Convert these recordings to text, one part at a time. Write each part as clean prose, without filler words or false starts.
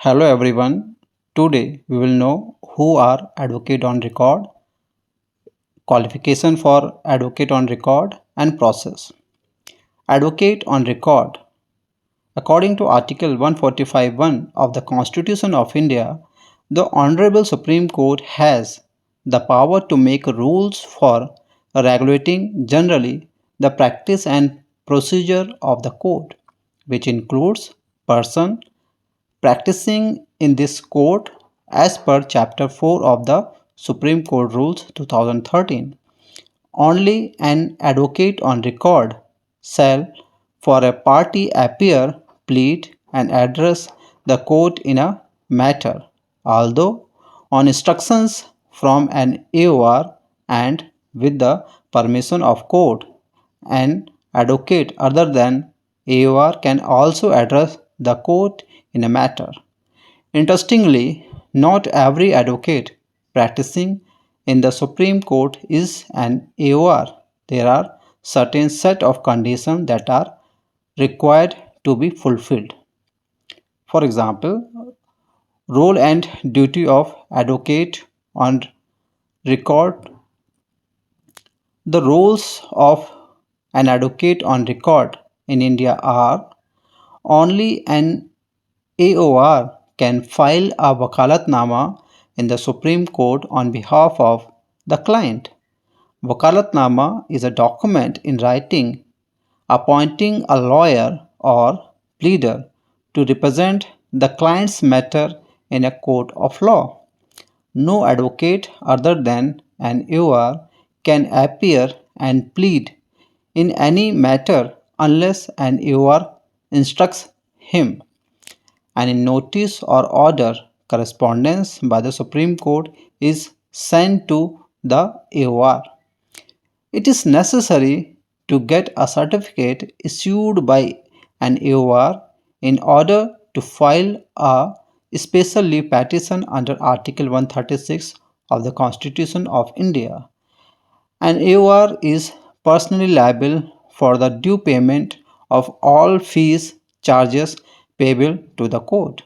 Hello everyone. Today we will know who are advocate on record, qualification for advocate on record and process. Advocate on record. According to Article 145(1) of the Constitution of India, the Honorable Supreme Court has the power to make rules for regulating generally the practice and procedure of the court, which includes person, practicing in this court as per Chapter 4 of the Supreme Court Rules 2013. Only an advocate on record shall for a party appear, plead, and address the court in a matter, although on instructions from an AOR and with the permission of court. An advocate other than AOR can also address the court in a matter. Interestingly, not every advocate practicing in the Supreme Court is an AOR. There are certain set of conditions that are required to be fulfilled. For example, role and duty of advocate on record. The roles of an advocate on record in India are: only an AOR can file a wakalatnama in the Supreme Court on behalf of the client. Wakalatnama is a document in writing appointing a lawyer or pleader to represent the client's matter in a court of law. No advocate other than an AOR can appear and plead in any matter unless an AOR instructs him, and in notice or order correspondence by the Supreme Court is sent to the AOR. It is necessary to get a certificate issued by an AOR in order to file a special leave petition under Article 136 of the Constitution of India. An AOR is personally liable for the due payment of all fees, charges payable to the court.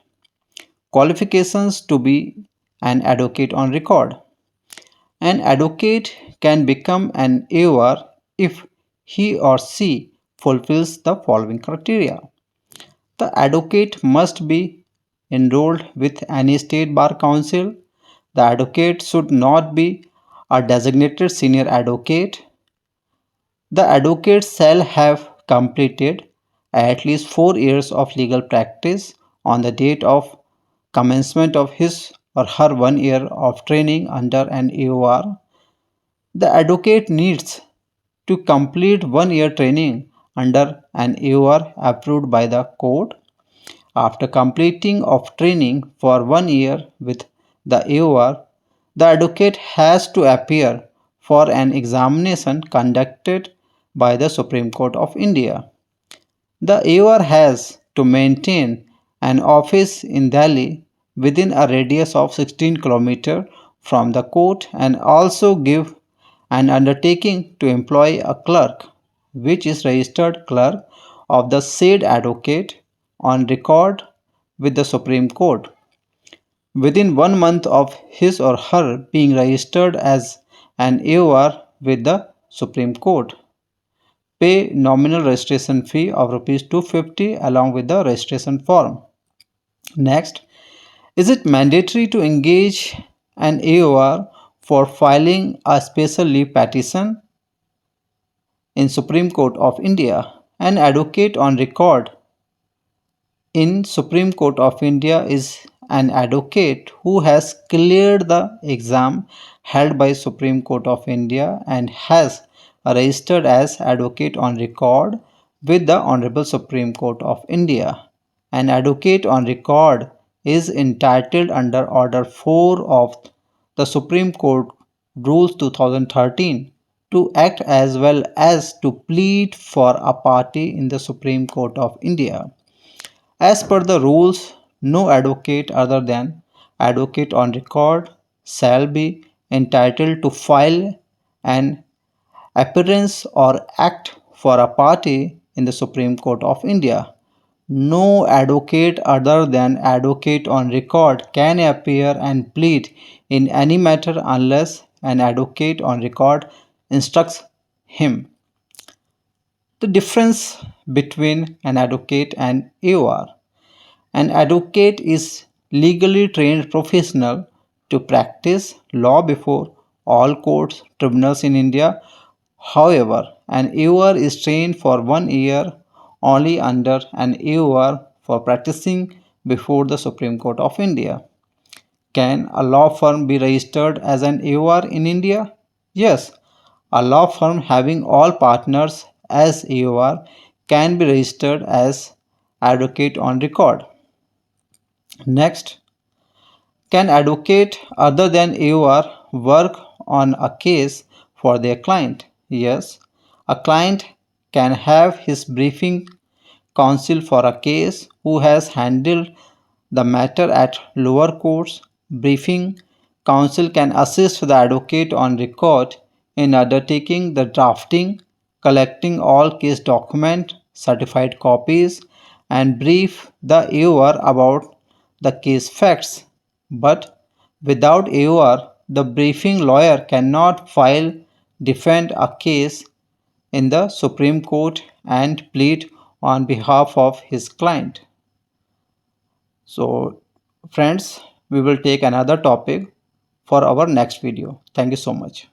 Qualifications to be an advocate on record. An advocate can become an AOR if he or she fulfills the following criteria. The advocate must be enrolled with any state bar council. The advocate should not be a designated senior advocate. The advocate shall have completed at least 4 years of legal practice on the date of commencement of his or her 1 year of training under an AOR. The advocate needs to complete 1 year training under an AOR approved by the court. After completing of training for 1 year with the AOR, the advocate has to appear for an examination conducted by the Supreme Court of India. The AOR has to maintain an office in Delhi within a radius of 16 km from the court and also give an undertaking to employ a clerk, which is registered clerk of the said advocate on record with the Supreme Court within 1 month of his or her being registered as an AOR with the Supreme Court. Pay nominal registration fee of Rs 250 along with the registration form. Next, is it mandatory to engage an AOR for filing a special leave petition in Supreme Court of India? An advocate on record in Supreme Court of India is an advocate who has cleared the exam held by Supreme Court of India and has registered as advocate on record with the Honorable Supreme Court of India. An advocate on record is entitled under Order 4 of the Supreme Court Rules 2013 to act as well as to plead for a party in the Supreme Court of India. As per the rules, no advocate other than advocate on record shall be entitled to file an appearance or act for a party in the Supreme Court of India No advocate other than advocate on record can appear and plead in any matter unless an advocate on record instructs him. The difference between an advocate and AOR. An advocate is legally trained professional to practice law before all courts, tribunals in India. However, an AOR is trained for 1 year only under an AOR for practicing before the Supreme Court of India. Can a law firm be registered as an AOR in India? Yes, a law firm having all partners as AOR can be registered as advocate on record. Next, can advocate other than AOR work on a case for their client? Yes, a client can have his briefing counsel for a case who has handled the matter at lower courts. Briefing counsel can assist the advocate on record in undertaking the drafting, collecting all case documents, certified copies, and brief the AOR about the case facts. But without AOR, the briefing lawyer cannot file defend a case in the Supreme Court and plead on behalf of his client. So, friends, we will take another topic for our next video. Thank you so much.